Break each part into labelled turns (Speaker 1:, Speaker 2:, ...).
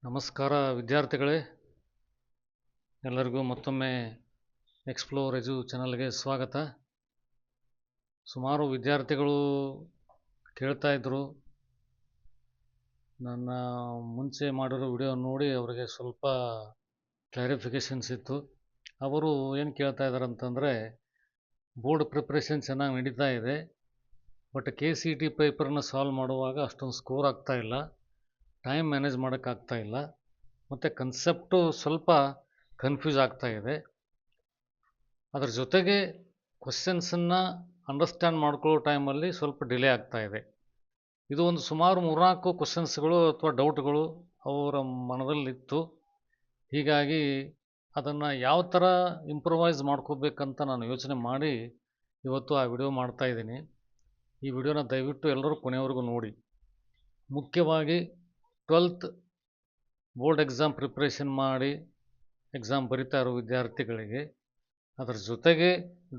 Speaker 1: ನಮಸ್ಕಾರ ವಿದ್ಯಾರ್ಥಿಗಳೇ, ಎಲ್ಲರಿಗೂ ಮತ್ತೊಮ್ಮೆ ಎಕ್ಸ್ಪ್ಲೋರ್ ಎಜು ಚಾನಲ್ಗೆ ಸ್ವಾಗತ. ಸುಮಾರು ವಿದ್ಯಾರ್ಥಿಗಳು ಕೇಳ್ತಾ ಇದ್ದರು, ನನ್ನ ಮುಂಚೆ ಮಾಡಿರೋ ವಿಡಿಯೋ ನೋಡಿ ಅವರಿಗೆ ಸ್ವಲ್ಪ ಕ್ಲಾರಿಫಿಕೇಷನ್ಸ್ ಇತ್ತು. ಅವರು ಏನು ಕೇಳ್ತಾ ಇದ್ದಾರೆ ಅಂತಂದರೆ, ಬೋರ್ಡ್ ಪ್ರಿಪ್ರೇಷನ್ ಚೆನ್ನಾಗಿ ನಡೀತಾ ಇದೆ, ಬಟ್ KCET ಪೇಪರ್ನ ಸಾಲ್ವ್ ಮಾಡುವಾಗ ಅಷ್ಟೊಂದು ಸ್ಕೋರ್ ಆಗ್ತಾಯಿಲ್ಲ, ಟೈಮ್ ಮ್ಯಾನೇಜ್ ಮಾಡೋಕ್ಕಾಗ್ತಾಯಿಲ್ಲ, ಮತ್ತು ಕನ್ಸೆಪ್ಟು ಸ್ವಲ್ಪ ಕನ್ಫ್ಯೂಸ್ ಆಗ್ತಾ ಇದೆ. ಅದರ ಜೊತೆಗೆ ಕ್ವಶನ್ಸನ್ನು ಅಂಡರ್ಸ್ಟ್ಯಾಂಡ್ ಮಾಡ್ಕೊಳ್ಳೋ ಟೈಮಲ್ಲಿ ಸ್ವಲ್ಪ ಡಿಲೇ ಆಗ್ತಾ ಇದೆ. ಇದು ಒಂದು ಸುಮಾರು 3-4 ಕ್ವಶನ್ಸ್ಗಳು ಅಥವಾ ಡೌಟ್ಗಳು ಅವರ ಮನದಲ್ಲಿತ್ತು. ಹೀಗಾಗಿ ಅದನ್ನು ಯಾವ ಥರ ಇಂಪ್ರೂವೈಸ್ ಮಾಡ್ಕೋಬೇಕಂತ ನಾನು ಯೋಚನೆ ಮಾಡಿ ಇವತ್ತು ಆ ವಿಡಿಯೋ ಮಾಡ್ತಾಯಿದ್ದೀನಿ. ಈ ವಿಡಿಯೋನ ದಯವಿಟ್ಟು ಎಲ್ಲರೂ ಕೊನೆಯವರೆಗೂ ನೋಡಿ. ಮುಖ್ಯವಾಗಿ 12th ಬೋರ್ಡ್ ಎಕ್ಸಾಮ್ ಪ್ರಿಪ್ರೇಷನ್ ಮಾಡಿ ಎಕ್ಸಾಮ್ ಬರಿತಾ ಇರೋ ವಿದ್ಯಾರ್ಥಿಗಳಿಗೆ, ಅದರ ಜೊತೆಗೆ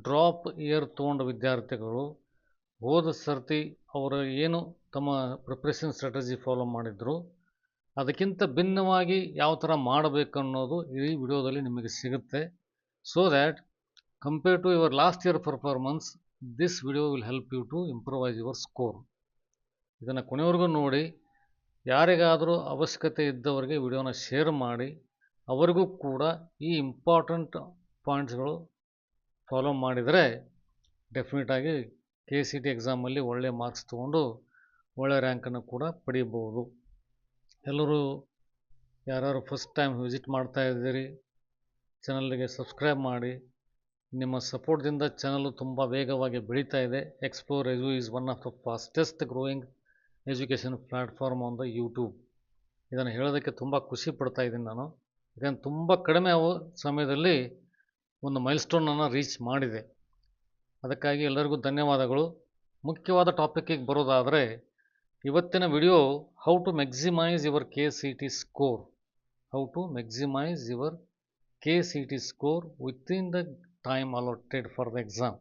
Speaker 1: ಡ್ರಾಪ್ ಇಯರ್ ತೊಗೊಂಡ ವಿದ್ಯಾರ್ಥಿಗಳು, ಹೋದ ಸರ್ತಿ ಅವರು ಏನು ತಮ್ಮ ಪ್ರಿಪ್ರೇಷನ್ ಸ್ಟ್ರಾಟಜಿ ಫಾಲೋ ಮಾಡಿದ್ರು ಅದಕ್ಕಿಂತ ಭಿನ್ನವಾಗಿ ಯಾವ ಥರ ಮಾಡಬೇಕು ಅನ್ನೋದು ಈ ವಿಡಿಯೋದಲ್ಲಿ ನಿಮಗೆ ಸಿಗುತ್ತೆ. So that compare to your last year performance, this video will help you to improvise your score. ಇದನ್ನು ಕೊನೆವರೆಗೂ ನೋಡಿ. ಯಾರಿಗಾದರೂ ಅವಶ್ಯಕತೆ ಇದ್ದವರಿಗೆ ವಿಡಿಯೋನ ಶೇರ್ ಮಾಡಿ, ಅವರಿಗೂ ಕೂಡ ಈ ಇಂಪಾರ್ಟೆಂಟ್ ಪಾಯಿಂಟ್ಸ್ಗಳು ಫಾಲೋ ಮಾಡಿದರೆ ಡೆಫಿನೆಟಾಗಿ KCET ಎಕ್ಸಾಮಲ್ಲಿ ಒಳ್ಳೆಯ ಮಾರ್ಕ್ಸ್ ತೊಗೊಂಡು ಒಳ್ಳೆಯ ರ್ಯಾಂಕನ್ನು ಕೂಡ ಪಡೀಬೋದು. ಎಲ್ಲರೂ ಯಾರ್ಯಾರು ಫಸ್ಟ್ ಟೈಮ್ ವಿಸಿಟ್ ಮಾಡ್ತಾ ಇದ್ದೀರಿ, ಚಾನಲ್ಗೆ ಸಬ್ಸ್ಕ್ರೈಬ್ ಮಾಡಿ. ನಿಮ್ಮ ಸಪೋರ್ಟ್ದಿಂದ ಚಾನಲ್ಲು ತುಂಬ ವೇಗವಾಗಿ ಬೆಳೀತಾ ಇದೆ. Explore edu is one of the fastest growing education platform on the YouTube. ಇದನ್ನು ಹೇಳೋದಕ್ಕೆ ತುಂಬ ಖುಷಿ ಪಡ್ತಾ ಇದ್ದೀನಿ ನಾನು, ಯಾಕಂದರೆ ತುಂಬ ಕಡಿಮೆ ಸಮಯದಲ್ಲಿ ಒಂದು ಮೈಲ್ಸ್ಟೋನನ್ನು ರೀಚ್ ಮಾಡಿದೆ. ಅದಕ್ಕಾಗಿ ಎಲ್ಲರಿಗೂ ಧನ್ಯವಾದಗಳು. ಮುಖ್ಯವಾದ ಟಾಪಿಕ್ಕಿಗೆ ಬರೋದಾದರೆ, ಇವತ್ತಿನ video how to maximise your KCET score. How to maximise your KCET score within the time allotted for the exam.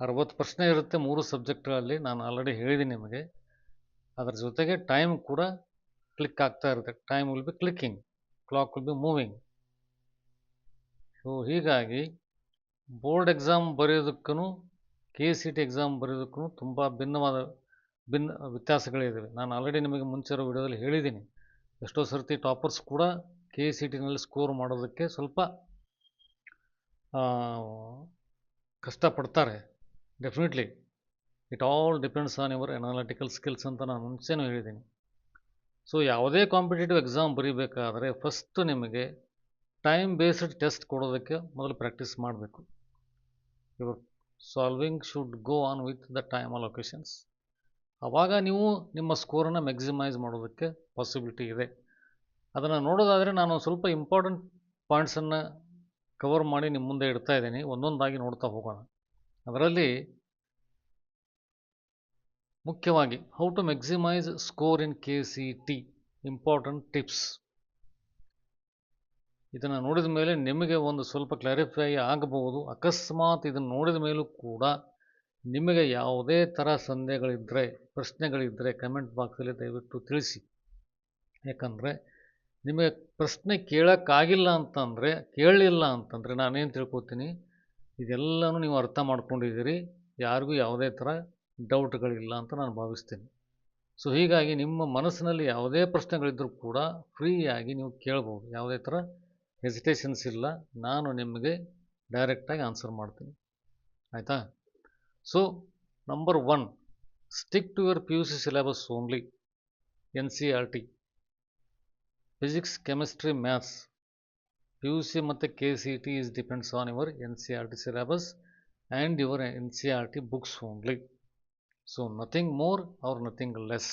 Speaker 1: 60 ಪ್ರಶ್ನೆ ಇರುತ್ತೆ 3 ಸಬ್ಜೆಕ್ಟ್ಗಳಲ್ಲಿ, ನಾನು ಆಲ್ರೆಡಿ ಹೇಳಿದ್ದೀನಿ ನಿಮಗೆ. ಅದರ ಜೊತೆಗೆ ಟೈಮ್ ಕೂಡ ಕ್ಲಿಕ್ ಆಗ್ತಾ ಇರುತ್ತೆ. Time will be clicking, clock will be moving. So ಹೀಗಾಗಿ ಬೋರ್ಡ್ ಎಕ್ಸಾಮ್ ಬರೆಯೋದಕ್ಕೂ KCET ಎಕ್ಸಾಮ್ ಬರೆಯೋದಕ್ಕೂ ತುಂಬ ಭಿನ್ನ ವ್ಯತ್ಯಾಸಗಳಿದ್ದಾವೆ. ನಾನು ಆಲ್ರೆಡಿ ನಿಮಗೆ ಮುಂಚೆ ಇರೋ ವಿಡಿಯೋದಲ್ಲಿ ಹೇಳಿದ್ದೀನಿ. ಎಷ್ಟೋ ಸರ್ತಿ ಟಾಪರ್ಸ್ ಕೂಡ KCETನಲ್ಲಿ ಸ್ಕೋರ್ ಮಾಡೋದಕ್ಕೆ ಸ್ವಲ್ಪ ಕಷ್ಟಪಡ್ತಾರೆ. Definitely it all depends on your analytical skills ಅಂತ ನಾನು ಮುಂಚೆನೂ ಹೇಳಿದ್ದೀನಿ. ಸೊ ಯಾವುದೇ ಕಾಂಪಿಟೇಟಿವ್ ಎಕ್ಸಾಮ್ ಬರೀಬೇಕಾದರೆ ಫಸ್ಟು ನಿಮಗೆ ಟೈಮ್ ಬೇಸ್ಡ್ ಟೆಸ್ಟ್ ಕೊಡೋದಕ್ಕೆ ಮೊದಲು ಪ್ರಾಕ್ಟೀಸ್ ಮಾಡಬೇಕು. Your solving should go on with the time allocations. ಆವಾಗ ನೀವು ನಿಮ್ಮ ಸ್ಕೋರನ್ನು ಮ್ಯಾಕ್ಸಿಮೈಸ್ ಮಾಡೋದಕ್ಕೆ ಪಾಸಿಬಿಲಿಟಿ ಇದೆ. ಅದನ್ನು ನೋಡೋದಾದರೆ ನಾನು ಸ್ವಲ್ಪ ಇಂಪಾರ್ಟೆಂಟ್ ಪಾಯಿಂಟ್ಸನ್ನು ಕವರ್ ಮಾಡಿ ನಿಮ್ಮ ಮುಂದೆ ಇಡ್ತಾ ಇದ್ದೀನಿ. ಒಂದೊಂದಾಗಿ ನೋಡ್ತಾ ಹೋಗೋಣ. ಅದರಲ್ಲಿ ಮುಖ್ಯವಾಗಿ how to maximise score in KCET, important tips. ಇದನ್ನು ನೋಡಿದ ಮೇಲೆ ನಿಮಗೆ ಒಂದು ಸ್ವಲ್ಪ ಕ್ಲಾರಿಫೈ ಆಗಬಹುದು. ಅಕಸ್ಮಾತ್ ಇದನ್ನು ನೋಡಿದ ಮೇಲೂ ಕೂಡ ನಿಮಗೆ ಯಾವುದೇ ಥರ ಸಂದೇಹಗಳಿದ್ದರೆ, ಪ್ರಶ್ನೆಗಳಿದ್ದರೆ ಕಮೆಂಟ್ ಬಾಕ್ಸಲ್ಲಿ ದಯವಿಟ್ಟು ತಿಳಿಸಿ. ಯಾಕಂದರೆ ನಿಮಗೆ ಪ್ರಶ್ನೆ ಕೇಳೋಕ್ಕಾಗಿಲ್ಲ ಅಂತಂದರೆ, ಕೇಳಲಿಲ್ಲ ಅಂತಂದರೆ ನಾನೇನು ತಿಳ್ಕೊತೀನಿ, ಇದೆಲ್ಲನೂ ನೀವು ಅರ್ಥ ಮಾಡ್ಕೊಂಡಿದ್ದೀರಿ, ಯಾರಿಗೂ ಯಾವುದೇ ಥರ ಡೌಟ್ಗಳಿಲ್ಲ ಅಂತ ನಾನು ಭಾವಿಸ್ತೀನಿ. ಸೊ ಹೀಗಾಗಿ ನಿಮ್ಮ ಮನಸ್ಸಿನಲ್ಲಿ ಯಾವುದೇ ಪ್ರಶ್ನೆಗಳಿದ್ದರೂ ಕೂಡ ಫ್ರೀಯಾಗಿ ನೀವು ಕೇಳ್ಬೋದು. ಯಾವುದೇ ಥರ ಹೆಸಿಟೇಷನ್ಸ್ ಇಲ್ಲ. ನಾನು ನಿಮಗೆ ಡೈರೆಕ್ಟಾಗಿ ಆನ್ಸರ್ ಮಾಡ್ತೀನಿ, ಆಯಿತಾ? So number 1, stick to your PUC syllabus only. NCERT physics, chemistry, maths. PUC ಮತ್ತು KCET is depends on your NCERT syllabus and your NCERT books only. So nothing more or nothing less.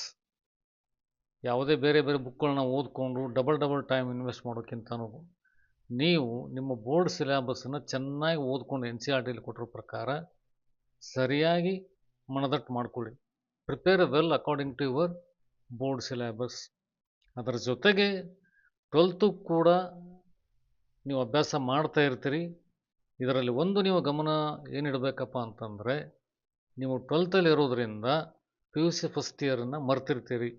Speaker 1: ಯಾವುದೇ ಬೇರೆ ಬೇರೆ ಬುಕ್ಗಳನ್ನ ಓದ್ಕೊಂಡು double time invest ಮಾಡೋಕ್ಕಿಂತನೂ ನೀವು ನಿಮ್ಮ board ಸಿಲೆಬಸ್ಸನ್ನು ಚೆನ್ನಾಗಿ ಓದ್ಕೊಂಡು NCERTಲಿ ಕೊಟ್ಟಿರೋ ಪ್ರಕಾರ ಸರಿಯಾಗಿ ಮನದಟ್ಟು ಮಾಡ್ಕೊಳ್ಳಿ. Prepare well according to your board syllabus. ಅದರ ಜೊತೆಗೆ 12th ಕೂಡ ನೀವು ಅಭ್ಯಾಸ ಮಾಡ್ತಾ ಇರ್ತೀರಿ. ಇದರಲ್ಲಿ ಒಂದು ನೀವು ಗಮನ ಏನಿಡಬೇಕಪ್ಪ ಅಂತಂದರೆ, ನೀವು 12th ಇರೋದ್ರಿಂದ PUC ಫಸ್ಟ್ ಇಯರನ್ನು ಮರ್ತಿರ್ತೀರಿ.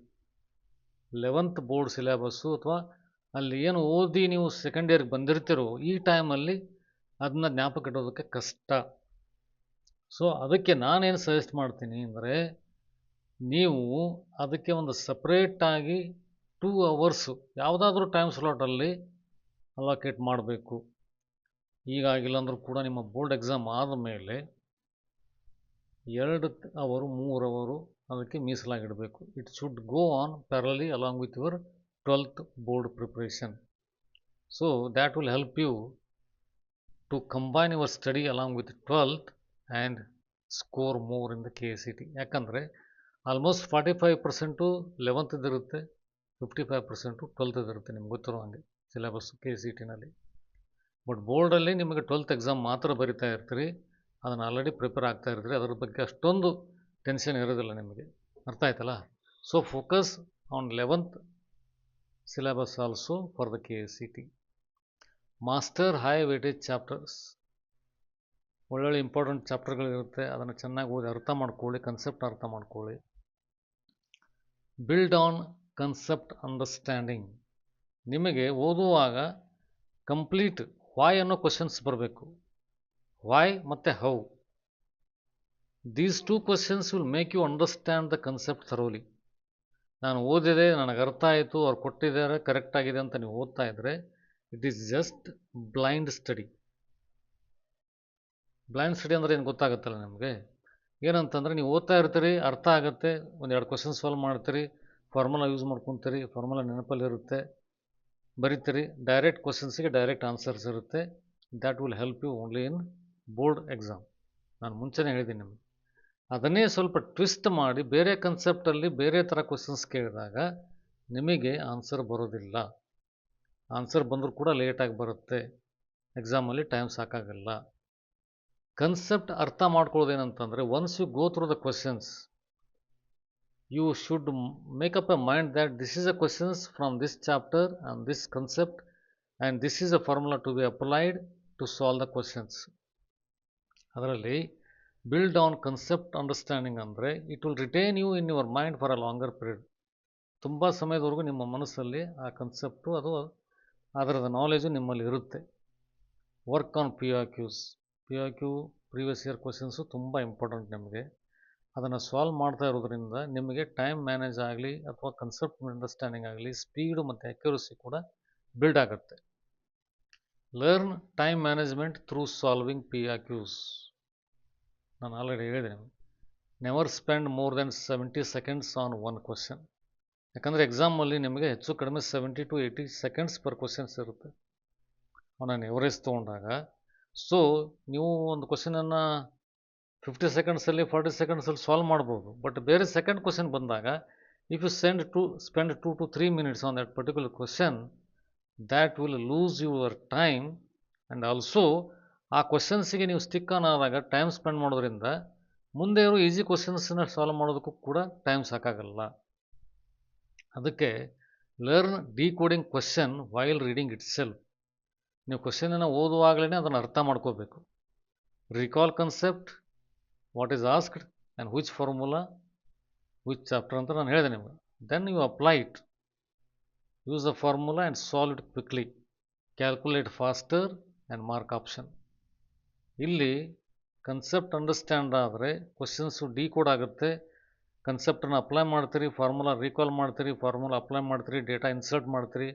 Speaker 1: 11th ಬೋರ್ಡ್ ಸಿಲೆಬಸ್ಸು ಅಥವಾ ಅಲ್ಲಿ ಏನು ಓದಿ ನೀವು ಸೆಕೆಂಡ್ ಇಯರ್ಗೆ ಬಂದಿರ್ತೀರೋ ಈ ಟೈಮಲ್ಲಿ ಅದನ್ನ ಜ್ಞಾಪಕ ಇಡೋದಕ್ಕೆ ಕಷ್ಟ. ಸೊ ಅದಕ್ಕೆ ನಾನೇನು ಸಜೆಸ್ಟ್ ಮಾಡ್ತೀನಿ ಅಂದರೆ, ನೀವು ಅದಕ್ಕೆ ಒಂದು ಸಪ್ರೇಟಾಗಿ 2 ಅವರ್ಸು ಯಾವುದಾದ್ರೂ ಟೈಮ್ ಸ್ಲಾಟಲ್ಲಿ ಅಲೋಕೇಟ್ ಮಾಡಬೇಕು. ಈಗಾಗಿಲ್ಲ ಅಂದರೂ ಕೂಡ ನಿಮ್ಮ ಬೋರ್ಡ್ ಎಕ್ಸಾಮ್ ಆದಮೇಲೆ 2 ಅವರು 3 ಅವರು ಅದಕ್ಕೆ ಮೀಸಲಾಗಿಡಬೇಕು. It should go on parallelly along with your 12th board preparation. So that will help you to combine your study along with 12th and score more in the KCT. ಯಾಕಂದರೆ almost 45% 11th ಇರುತ್ತೆ, 55% 12th ಇರುತ್ತೆ, ನಿಮ್ಗೆ ಗೊತ್ತಿರೋ ಹಾಗೆ syllabus KCTನಲ್ಲಿ. But ಬೋರ್ಡಲ್ಲಿ ನಿಮಗೆ 12th exam ಮಾತ್ರ ಬರಿತಾ ಇರ್ತೀರಿ, ಅದನ್ನು ಆಲ್ರೆಡಿ ಪ್ರಿಪೇರ್ ಆಗ್ತಾ ಇರ್ತೀರಿ, ಅದ್ರ ಬಗ್ಗೆ ಅಷ್ಟೊಂದು ಟೆನ್ಷನ್ ಇರೋದಿಲ್ಲ ನಿಮಗೆ. ಅರ್ಥ ಆಯ್ತಲ್ಲ? So focus on 11th syllabus also for the KCT. Master high weightage chapters, ಒಳ್ಳೊಳ್ಳೆ ಇಂಪಾರ್ಟೆಂಟ್ ಚಾಪ್ಟರ್ಗಳಿರುತ್ತೆ, ಅದನ್ನು ಚೆನ್ನಾಗಿ ಓದಿ ಅರ್ಥ ಮಾಡ್ಕೊಳ್ಳಿ, ಕನ್ಸೆಪ್ಟ್ ಅರ್ಥ ಮಾಡ್ಕೊಳ್ಳಿ. Build on concept understanding. ನಿಮಗೆ ಓದುವಾಗ ಕಂಪ್ಲೀಟ್ ವಾಯ್ ಅನ್ನೋ ಕ್ವಶನ್ಸ್ ಬರಬೇಕು. ವಾಯ್ ಮತ್ತು how, these 2 questions will make you understand the concept thoroughly. ನಾನು ಓದಿದೆ, ನನಗೆ ಅರ್ಥ ಆಯಿತು, ಅವ್ರು ಕೊಟ್ಟಿದ್ದಾರೆ, ಕರೆಕ್ಟಾಗಿದೆ ಅಂತ ನೀವು ಓದ್ತಾ ಇದ್ದರೆ it is just blind study. Blind study ಅಂದರೆ ಏನು ಗೊತ್ತಾಗುತ್ತಲ್ಲ ನಿಮಗೆ? ಏನಂತಂದರೆ ನೀವು ಓದ್ತಾ ಇರ್ತೀರಿ, ಅರ್ಥ ಆಗುತ್ತೆ, 1-2 ಕ್ವಶನ್ ಸಾಲ್ವ್ ಮಾಡ್ತೀರಿ, ಫಾರ್ಮುಲಾ ಯೂಸ್ ಮಾಡ್ಕೊತೀರಿ, ಫಾರ್ಮುಲಾ ನೆನಪಲ್ಲಿರುತ್ತೆ, ಬರೀತೀರಿ, ಡೈರೆಕ್ಟ್ ಕ್ವಶನ್ಸಿಗೆ ಡೈರೆಕ್ಟ್ ಆನ್ಸರ್ಸ್ ಇರುತ್ತೆ. That will help you only in board exam. ನಾನು ಮುಂಚೆನೇ ಹೇಳಿದ್ದೀನಿ ನಿಮಗೆ. ಅದನ್ನೇ ಸ್ವಲ್ಪ ಟ್ವಿಸ್ಟ್ ಮಾಡಿ ಬೇರೆ ಕನ್ಸೆಪ್ಟಲ್ಲಿ ಬೇರೆ ಥರ ಕ್ವಶನ್ಸ್ ಕೇಳಿದಾಗ ನಿಮಗೆ ಆನ್ಸರ್ ಬರೋದಿಲ್ಲ. ಆನ್ಸರ್ ಬಂದರೂ ಕೂಡ ಲೇಟಾಗಿ ಬರುತ್ತೆ, ಎಕ್ಸಾಮಲ್ಲಿ ಟೈಮ್ ಸಾಕಾಗಲ್ಲ. ಕನ್ಸೆಪ್ಟ್ ಅರ್ಥ ಮಾಡ್ಕೊಳ್ಳೋದೇನಂತಂದರೆ, once you go through the questions, you should make up a mind that this is a questions from this chapter and this concept and this is a formula to be applied to solve the questions. ಅದರಲ್ಲಿ build on concept understanding ಅಂದರೆ it will retain you in your mind for a longer period. ತುಂಬ ಸಮಯದವರೆಗೂ ನಿಮ್ಮ ಮನಸ್ಸಲ್ಲಿ ಆ concept ಅದು ಅದರದ knowledge ನಿಮ್ಮಲ್ಲಿ ಇರುತ್ತೆ. Work on PIQs. PIQ previous year questions ತುಂಬ ಇಂಪಾರ್ಟೆಂಟ್ ನಿಮಗೆ. ಅದನ್ನು ಸಾಲ್ವ್ ಮಾಡ್ತಾ ಇರೋದ್ರಿಂದ ನಿಮಗೆ ಟೈಮ್ ಮ್ಯಾನೇಜ್ ಆಗಲಿ ಅಥವಾ ಕನ್ಸೆಪ್ಟ್ ಅಂಡರ್ಸ್ಟ್ಯಾಂಡಿಂಗ್ ಆಗಲಿ, ಸ್ಪೀಡು ಮತ್ತು ಅಕ್ಯುರಸಿ ಕೂಡ ಬಿಲ್ಡ್ ಆಗುತ್ತೆ. Learn time management through solving PIQs. ನಾನು ಆಲ್ರೆಡಿ ಹೇಳಿದೆ ನಿಮಗೆ. Never spend more than 70 seconds on 1 question. ಯಾಕಂದರೆ ಎಕ್ಸಾಮಲ್ಲಿ ನಿಮಗೆ ಹೆಚ್ಚು ಕಡಿಮೆ 70 to 80 seconds ಪರ್ ಕ್ವಶನ್ಸ್ ಇರುತ್ತೆ ಅವನನ್ನು ಎವರೇಜ್ ತೊಗೊಂಡಾಗ. ಸೊ ನೀವು ಒಂದು ಕ್ವಶನನ್ನು 50 ಸೆಕೆಂಡ್ಸಲ್ಲಿ 40 ಸೆಕೆಂಡ್ಸಲ್ಲಿ ಸಾಲ್ವ್ ಮಾಡ್ಬೋದು. ಬಟ್ ಬೇರೆ ಸೆಕೆಂಡ್ ಕ್ವಶನ್ ಬಂದಾಗ if you spend 2 to 3 minutes on that particular question, that will lose your time. And also ಆ ಕ್ವಶನ್ಸಿಗೆ ನೀವು ಸ್ಟಿಕ್ ಆನ್ ಆದಾಗ ಟೈಮ್ ಸ್ಪೆಂಡ್ ಮಾಡೋದ್ರಿಂದ ಮುಂದೆ ಇರೋ ಈಸಿ ಕ್ವಶನ್ಸನ್ನ ಸಾಲ್ವ್ ಮಾಡೋದಕ್ಕೂ ಕೂಡ ಟೈಮ್ ಸಾಕಾಗಲ್ಲ. ಅದಕ್ಕೆ learn decoding question while reading itself. ನೀವು ಕ್ವಶನನ್ನು ಓದುವಾಗಲೇ ಅದನ್ನು ಅರ್ಥ ಮಾಡ್ಕೋಬೇಕು. Recall concept, what is asked and which formula which chapter ಅಂತ ನಾನು ಹೇಳಿದೆ ನಿಮಗೆ. Then you apply it, use the formula and solve it quickly, calculate faster and mark option. ಇಲ್ಲಿ ಕನ್ಸೆಪ್ಟ್ ಅಂಡರ್ಸ್ಟ್ಯಾಂಡ್ ಆದರೆ ಕ್ವಶನ್ಸು ಡಿಕೋಡ್ ಆಗುತ್ತೆ. ಕನ್ಸೆಪ್ಟನ್ನು ಅಪ್ಲೈ ಮಾಡ್ತೀರಿ, formula recall ಮಾಡ್ತೀರಿ, ಫಾರ್ಮುಲಾ ಅಪ್ಲೈ ಮಾಡ್ತೀರಿ, ಡೇಟಾ ಇನ್ಸರ್ಟ್ ಮಾಡ್ತೀರಿ,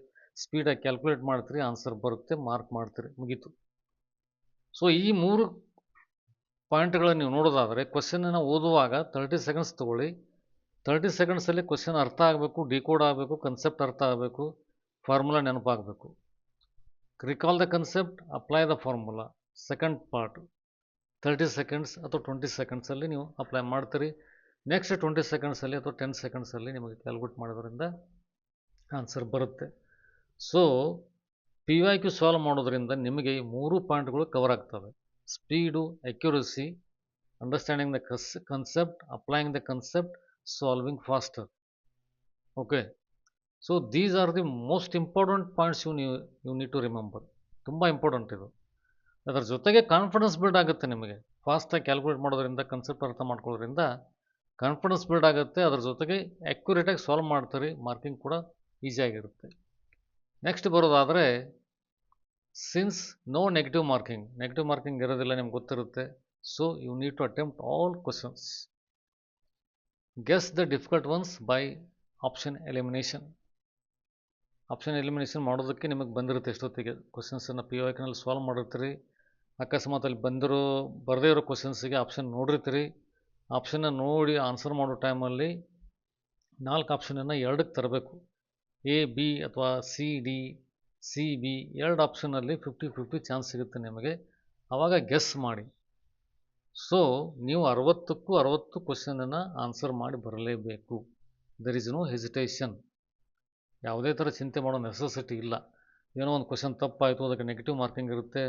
Speaker 1: ಸ್ಪೀಡಾಗಿ ಕ್ಯಾಲ್ಕುಲೇಟ್ ಮಾಡ್ತೀರಿ, ಆನ್ಸರ್ ಬರುತ್ತೆ, ಮಾರ್ಕ್ ಮಾಡ್ತೀರಿ, ಮುಗೀತು. ಸೊ ಈ 3 ಪಾಯಿಂಟ್ಗಳನ್ನು ನೀವು ನೋಡೋದಾದರೆ ಕ್ವಶನನ್ನು ಓದುವಾಗ 30 seconds ತೊಗೊಳ್ಳಿ. 30 secondsಲ್ಲಿ ಕ್ವಶನ್ ಅರ್ಥ ಆಗಬೇಕು, ಡಿಕೋಡ್ ಆಗಬೇಕು, ಕನ್ಸೆಪ್ಟ್ ಅರ್ಥ ಆಗಬೇಕು, ಫಾರ್ಮುಲಾ ನೆನಪಾಗಬೇಕು. Recall the concept, apply the formula. Second part 30 seconds ಅಥವಾ 20 secondsಲ್ಲಿ ನೀವು ಅಪ್ಲೈ ಮಾಡ್ತೀರಿ. ನೆಕ್ಸ್ಟ್ 20 secondsಲ್ಲಿ ಅಥವಾ 10 secondsಲ್ಲಿ ನಿಮಗೆ ಕ್ಯಾಲ್ಕುಲೇಟ್ ಮಾಡೋದ್ರಿಂದ ಆನ್ಸರ್ ಬರುತ್ತೆ. ಸೊ PIQ ಸಾಲ್ವ್ ಮಾಡೋದ್ರಿಂದ ನಿಮಗೆ ಈ 3 ಪಾಯಿಂಟ್ಗಳು ಕವರ್ ಆಗ್ತವೆ. Speed, accuracy, understanding the concept, applying the concept, solving faster. Okay, so these are the most important points you need to remember. ತುಂಬ ಇಂಪಾರ್ಟೆಂಟ್ ಇದು. ಅದರ ಜೊತೆಗೆ ಕಾನ್ಫಿಡೆನ್ಸ್ ಬಿಲ್ಡ್ ಆಗುತ್ತೆ ನಿಮಗೆ. ಫಾಸ್ಟಾಗಿ ಕ್ಯಾಲ್ಕುಲೇಟ್ ಮಾಡೋದ್ರಿಂದ, ಕನ್ಸೆಪ್ಟ್ ಅರ್ಥ ಮಾಡ್ಕೊಳ್ಳೋದ್ರಿಂದ ಕಾನ್ಫಿಡೆನ್ಸ್ ಬಿಲ್ಡ್ ಆಗುತ್ತೆ, ಅದ್ರ ಜೊತೆಗೆ ಆ್ಯಕ್ಯುರೇಟಾಗಿ ಸಾಲ್ವ್ ಮಾಡ್ತೀರಿ, ಮಾರ್ಕಿಂಗ್ ಕೂಡ ಈಸಿಯಾಗಿರುತ್ತೆ. ನೆಕ್ಸ್ಟ್ ಬರೋದಾದರೆ, ಸಿನ್ಸ್ ನೋ ನೆಗೆಟಿವ್ ಮಾರ್ಕಿಂಗ್ ಇರೋದಿಲ್ಲ, ನಿಮ್ಗೆ ಗೊತ್ತಿರುತ್ತೆ. So you need to attempt all questions. Guess the difficult ones by option elimination. Option elimination ಮಾಡೋದಕ್ಕೆ ನಿಮಗೆ ಬಂದಿರುತ್ತೆ ಎಷ್ಟೊತ್ತಿಗೆ ಕ್ವಶನ್ಸನ್ನು ಪಿ ನಲ್ಲಿ ಸಾಲ್ವ್ ಮಾಡಿರ್ತೀರಿ. ಅಕಸ್ಮಾತ್ ಅಲ್ಲಿ ಬರದೇ ಇರೋ ಕ್ವಶನ್ಸಿಗೆ ಆಪ್ಷನ್ ನೋಡಿರ್ತೀರಿ. ಆಪ್ಷನ್ನ ನೋಡಿ ಆನ್ಸರ್ ಮಾಡೋ ಟೈಮಲ್ಲಿ 4 ಆಪ್ಷನನ್ನು 2ಕ್ಕೆ ತರಬೇಕು. ಎ ಬಿ ಅಥವಾ C D C B 2 ಆಪ್ಷನಲ್ಲಿ 50-50 chance ಸಿಗುತ್ತೆ ನಿಮಗೆ. ಆವಾಗ ಗೆಸ್ ಮಾಡಿ. ಸೊ ನೀವು 60ಕ್ಕೂ 60 ಕ್ವಶನನ್ನು ಆನ್ಸರ್ ಮಾಡಿ ಬರಲೇಬೇಕು. There is no hesitation. ಯಾವುದೇ ಥರ ಚಿಂತೆ ಮಾಡೋ ನೆಸೆಸಿಟಿ ಇಲ್ಲ. ಏನೋ ಒಂದು ಕ್ವಶನ್ ತಪ್ಪಾಯಿತು, ಅದಕ್ಕೆ ನೆಗೆಟಿವ್ ಮಾರ್ಕಿಂಗ್ ಇರುತ್ತೆ,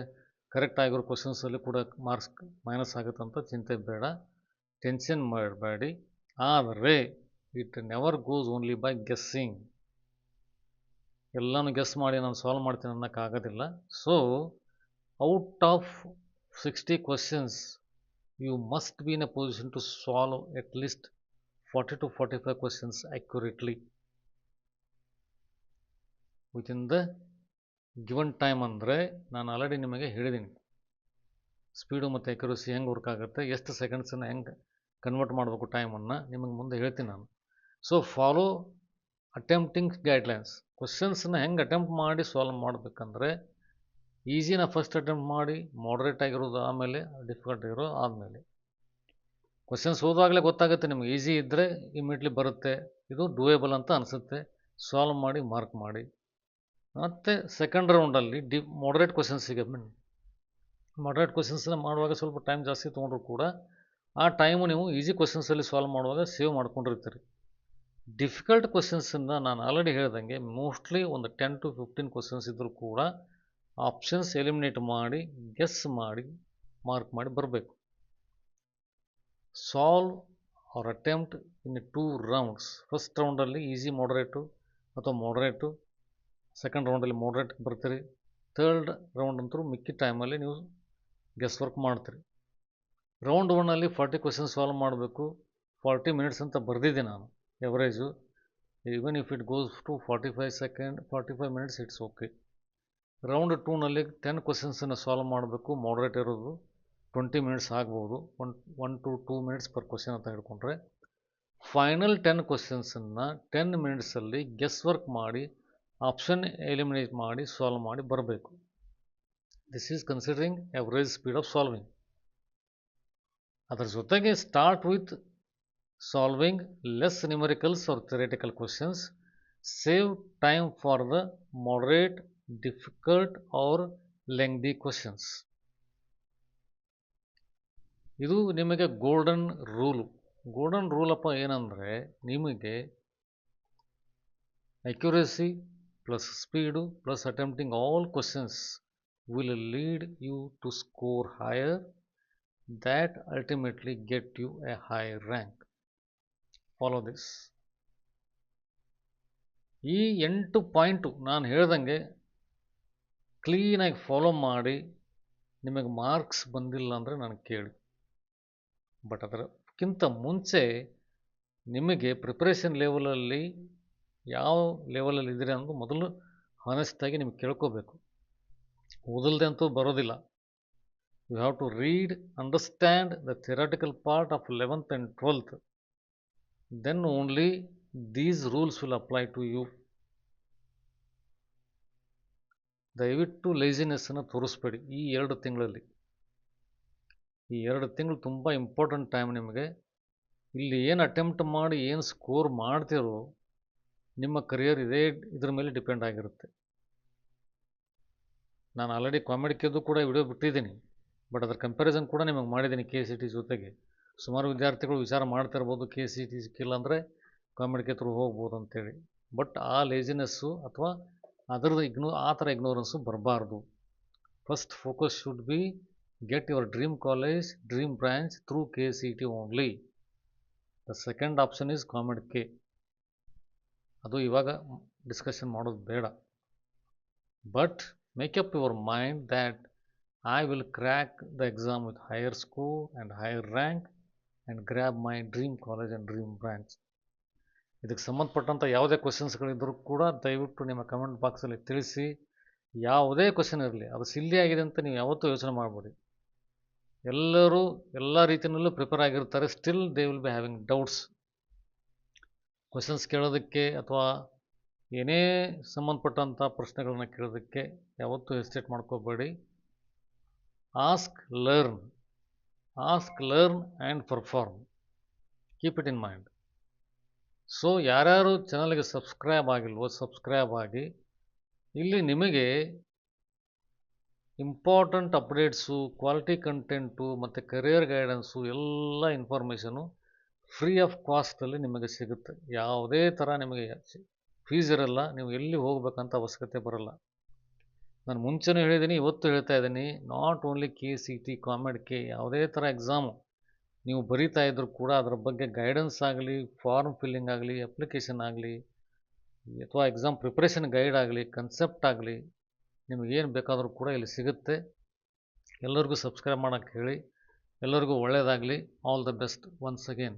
Speaker 1: ಕರೆಕ್ಟ್ ಆಗಿರೋ ಕ್ವಶನ್ಸಲ್ಲಿ ಕೂಡ ಮಾರ್ಕ್ಸ್ ಮೈನಸ್ ಆಗುತ್ತೆ ಅಂತ ಚಿಂತೆ ಬೇಡ, ಟೆನ್ಷನ್ ಮಾಡಬೇಡಿ. ಆದರೆ it never goes only by guessing. ಎಲ್ಲನೂ ಗೆಸ್ ಮಾಡಿ ನಾನು ಸಾಲ್ವ್ ಮಾಡ್ತೀನಿ ಅನ್ನೋಕ್ಕಾಗೋದಿಲ್ಲ. So out of 60 questions you must be in a position to solve at least 40 to 45 questions accurately within the given time. ಅಂದರೆ ನಾನು ಆಲ್ರೆಡಿ ನಿಮಗೆ ಹೇಳಿದ್ದೀನಿ ಸ್ಪೀಡು ಮತ್ತು ಅಕ್ಯುರಸಿ ಹೆಂಗೆ ವರ್ಕ್ ಆಗುತ್ತೆ, ಎಷ್ಟು ಸೆಕೆಂಡ್ಸನ್ನು ಹೆಂಗೆ ಕನ್ವರ್ಟ್ ಮಾಡಬೇಕು ಟೈಮನ್ನು ನಿಮಗೆ ಮುಂದೆ ಹೇಳ್ತೀನಿ ನಾನು. So follow attempting guidelines. ಕ್ವಶನ್ಸನ್ನ ಹೆಂಗೆ ಅಟೆಂಪ್ಟ್ ಮಾಡಿ ಸಾಲ್ವ್ ಮಾಡಬೇಕಂದ್ರೆ, ಈಸಿನ ಫಸ್ಟ್ ಅಟೆಂಪ್ಟ್ ಮಾಡಿ, ಮಾಡ್ರೇಟ್ ಆಗಿರೋದು ಆಮೇಲೆ, ಡಿಫಿಕಲ್ಟ್ ಆಗಿರೋ ಆದಮೇಲೆ. ಕ್ವಶನ್ಸ್ ಓದುವಾಗಲೇ ಗೊತ್ತಾಗುತ್ತೆ ನಿಮಗೆ. ಈಸಿ ಇದ್ದರೆ ಇಮಿಡಿಯೇಟ್ಲಿ ಬರುತ್ತೆ, ಇದು ಡೂಯೇಬಲ್ ಅಂತ ಅನಿಸುತ್ತೆ, ಸಾಲ್ವ್ ಮಾಡಿ ಮಾರ್ಕ್ ಮಾಡಿ. ಮತ್ತು ಸೆಕೆಂಡ್ ರೌಂಡಲ್ಲಿ ಮಾಡ್ರೇಟ್ ಕ್ವಶನ್ಸಿಗೆ ಮಾಡ್ರೇಟ್ ಕ್ವಶನ್ಸನ್ನ ಮಾಡುವಾಗ ಸ್ವಲ್ಪ ಟೈಮ್ ಜಾಸ್ತಿ ತೊಗೊಂಡ್ರು ಕೂಡ ಆ ಟೈಮು ನೀವು ಈಸಿ ಕ್ವಶನ್ಸಲ್ಲಿ ಸಾಲ್ವ್ ಮಾಡುವಾಗ ಸೇವ್ ಮಾಡ್ಕೊಂಡಿರ್ತೀರಿ. ಡಿಫಿಕಲ್ಟ್ ಕ್ವಶನ್ಸನ್ನು ನಾನು ಆಲ್ರೆಡಿ ಹೇಳ್ದಂಗೆ ಮೋಸ್ಟ್ಲಿ ಒಂದು 10 to 15 ಕ್ವಶನ್ಸ್ ಇದ್ದರೂ ಕೂಡ ಆಪ್ಷನ್ಸ್ ಎಲಿಮಿನೇಟ್ ಮಾಡಿ ಗೆಸ್ ಮಾಡಿ ಮಾರ್ಕ್ ಮಾಡಿ ಬರಬೇಕು. Solve or attempt in 2 rounds. First ರೌಂಡಲ್ಲಿ ಈಸಿ ಮಾಡ್ರೇಟು ಅಥವಾ ಮಾಡ್ರೇಟು, ಸೆಕೆಂಡ್ ರೌಂಡಲ್ಲಿ ಮಾಡ್ರೇಟ್ ಬರ್ತೀರಿ, ಥರ್ಡ್ ರೌಂಡ್ ಅಂತೂ ಮಿಕ್ಕಿ ಟೈಮಲ್ಲಿ ನೀವು ಗೆಸ್ ವರ್ಕ್ ಮಾಡ್ತೀರಿ. ರೌಂಡ್ 1ಅಲ್ಲಿ 40 ಕ್ವಶನ್ಸ್ ಸಾಲ್ವ್ ಮಾಡಬೇಕು. 40 ಮಿನಿಟ್ಸ್ ಅಂತ ಬರೆದಿದ್ದೆ ನಾನು average. Even if it goes to 45 minutes it's okay. Round 2ನಲ್ಲಿ 10 ಕ್ವಶನ್ಸನ್ನು ಸಾಲ್ವ್ ಮಾಡಬೇಕು. ಮಾಡ್ರೇಟ್ ಇರೋದು 20 ಮಿನಿಟ್ಸ್ ಆಗ್ಬೋದು, 1 to 2 ಮಿನಿಟ್ಸ್ ಪರ್ ಕ್ವಶನ್ ಅಂತ ಹೇಳ್ಕೊಂಡ್ರೆ. ಫೈನಲ್ 10 ಕ್ವಶನ್ಸನ್ನು 10 ಮಿನಿಟ್ಸಲ್ಲಿ ಗೆಸ್ ವರ್ಕ್ ಮಾಡಿ ಆಪ್ಷನ್ ಎಲಿಮಿನೇಟ್ ಮಾಡಿ ಸಾಲ್ವ್ ಮಾಡಿ ಬರಬೇಕು. This is considering average speed of solving. ಅದರ ಜೊತೆಗೆ start with solving less numericals or theoretical questions. Save time for the moderate, difficult or lengthy questions. ಇದು ನಿಮಗೆ ಗೋಲ್ಡನ್ ರೂಲಪ್ಪ. ಏನಂದರೆ ನಿಮಗೆ accuracy plus speed plus attempting all questions will lead you to score higher, that ultimately get you a high rank. Follow this. ಈ 8 point ನಾನು ಹೇಳ್ದಂಗೆ ಕ್ಲೀನಾಗಿ follow ಮಾಡಿ ನಿಮಗೆ ಮಾರ್ಕ್ಸ್ ಬಂದಿಲ್ಲ ಅಂದರೆ ನನಗೆ ಕೇಳಿ. ಬಟ್ ಅದಕ್ಕಿಂತ ಮುಂಚೆ ನಿಮಗೆ ಪ್ರಿಪ್ರೇಷನ್ ಲೆವೆಲಲ್ಲಿ ಯಾವ ಲೆವೆಲಲ್ಲಿ ಇದ್ದೀರಿ ಅನ್ನೋದು ಮೊದಲು ಹಾನೆಸ್ಟಾಗಿ ನಿಮಗೆ ಕೇಳ್ಕೋಬೇಕು. ಓದಲ್ದೆ ಅಂತೂ ಬರೋದಿಲ್ಲ. You have to read, understand the theoretical part of 11th and 12th. Then only these rules will apply to you. ದಯವಿಟ್ಟು ಲೇಜಿನೆಸ್ಸನ್ನು ತೋರಿಸ್ಬೇಡಿ ಈ 2 ತಿಂಗಳಲ್ಲಿ. ಈ 2 ತಿಂಗಳು ತುಂಬ ಇಂಪಾರ್ಟೆಂಟ್ ಟೈಮ್ ನಿಮಗೆ. ಇಲ್ಲಿ ಏನು ಅಟೆಂಪ್ಟ್ ಮಾಡಿ ಏನು ಸ್ಕೋರ್ ಮಾಡ್ತಿರೋ ನಿಮ್ಮ ಕರಿಯರ್ ಇದ್ರ ಮೇಲೆ ಡಿಪೆಂಡ್ ಆಗಿರುತ್ತೆ. ನಾನು ಆಲ್ರೆಡಿ ಕಾಮಿಡಿಕ್ಕಿದ್ದು ಕೂಡ ವಿಡಿಯೋ ಬಿಟ್ಟಿದ್ದೀನಿ, ಬಟ್ ಅದರ ಕಂಪ್ಯಾರಿಸನ್ ಕೂಡ ನಿಮಗೆ ಮಾಡಿದ್ದೀನಿ KCT ಜೊತೆಗೆ. ಸುಮಾರು ವಿದ್ಯಾರ್ಥಿಗಳು ವಿಚಾರ ಮಾಡ್ತಿರ್ಬೋದು KCT ಸಿಕ್ಕಿಲ್ಲ ಅಂದರೆ ಕಾಮಿಡಿಕೆ ಥ್ರೂ ಹೋಗ್ಬೋದು ಅಂತೇಳಿ. ಬಟ್ ಆ ಲೇಜಿನೆಸ್ಸು ಅಥವಾ ಅದರದ್ದು ಆ ಥರ ಇಗ್ನೋರೆನ್ಸು ಬರಬಾರ್ದು. First focus should be get your dream college, dream branch through KCT only. The second option is COMEDK. ಅದು ಇವಾಗ ಡಿಸ್ಕಷನ್ ಮಾಡೋದು ಬೇಡ. But make up your mind that I will crack the exam with higher score and higher rank and grab my dream college and dream branch. ಇದಕ್ಕೆ ಸಂಬಂಧಪಟ್ಟಂಥ ಯಾವುದೇ ಕ್ವಶನ್ಸ್ಗಳಿದ್ದರೂ ಕೂಡ ದಯವಿಟ್ಟು ನಿಮ್ಮ ಕಮೆಂಟ್ ಬಾಕ್ಸಲ್ಲಿ ತಿಳಿಸಿ. ಯಾವುದೇ ಕ್ವಶನ್ ಇರಲಿ, ಅದು ಸಿಲ್ಲಿ ಆಗಿದೆ ಅಂತ ನೀವು ಯಾವತ್ತೂ ಯೋಚನೆ ಮಾಡಬೇಡಿ. ಎಲ್ಲರೂ ಎಲ್ಲ ರೀತಿಯಲ್ಲೂ ಪ್ರಿಪೇರ್ ಆಗಿರ್ತಾರೆ, still they will be having doubts. Questions ಕೇಳೋದಕ್ಕೆ ಅಥವಾ ಏನೇ ಸಂಬಂಧಪಟ್ಟಂಥ ಪ್ರಶ್ನೆಗಳನ್ನ ಕೇಳೋದಕ್ಕೆ ಯಾವತ್ತೂ ಹೆಸಿಟೇಟ್ ಮಾಡ್ಕೋಬೇಡಿ. Ask learn and perform. Keep it in mind. So ಯಾರ್ಯಾರು ಚಾನಲ್ಗೆ ಸಬ್ಸ್ಕ್ರೈಬ್ ಆಗಿಲ್ವೋ ಸಬ್ಸ್ಕ್ರೈಬ್ ಆಗಿ. ಇಲ್ಲಿ ನಿಮಗೆ ಇಂಪಾರ್ಟೆಂಟ್ ಅಪ್ಡೇಟ್ಸು, ಕ್ವಾಲಿಟಿ ಕಂಟೆಂಟು ಮತ್ತು ಕರಿಯರ್ ಗೈಡೆನ್ಸು ಎಲ್ಲ ಇನ್ಫಾರ್ಮೇಷನು ಫ್ರೀ ಆಫ್ ಕಾಸ್ಟಲ್ಲಿ ನಿಮಗೆ ಸಿಗುತ್ತೆ. ಯಾವುದೇ ಥರ ನಿಮಗೆ ಫೀಸ್ ಇರಲ್ಲ, ನೀವು ಎಲ್ಲಿ ಹೋಗಬೇಕಂತ ಅವಶ್ಯಕತೆ ಬರಲ್ಲ. ನಾನು ಮುಂಚೆನೂ ಹೇಳಿದ್ದೀನಿ, ಇವತ್ತು ಹೇಳ್ತಾ ಇದ್ದೀನಿ, ನಾಟ್ ಓನ್ಲಿ KCT, COMEDK, ಯಾವುದೇ ಥರ ಎಕ್ಸಾಮು ನೀವು ಬರೀತಾ ಇದ್ದರೂ ಕೂಡ ಅದರ ಬಗ್ಗೆ ಗೈಡೆನ್ಸ್ ಆಗಲಿ, ಫಾರ್ಮ್ ಫಿಲ್ಲಿಂಗ್ ಆಗಲಿ, ಅಪ್ಲಿಕೇಶನ್ ಆಗಲಿ, ಅಥವಾ ಎಕ್ಸಾಮ್ ಪ್ರಿಪ್ರೇಷನ್ ಗೈಡ್ ಆಗಲಿ, ಕನ್ಸೆಪ್ಟ್ ಆಗಲಿ, ನಿಮಗೇನು ಬೇಕಾದರೂ ಕೂಡ ಇಲ್ಲಿ ಸಿಗುತ್ತೆ. ಎಲ್ಲರಿಗೂ ಸಬ್ಸ್ಕ್ರೈಬ್ ಮಾಡೋಕ್ಕೆ ಹೇಳಿ. ಎಲ್ಲರಿಗೂ ಒಳ್ಳೆಯದಾಗಲಿ. All the best once again.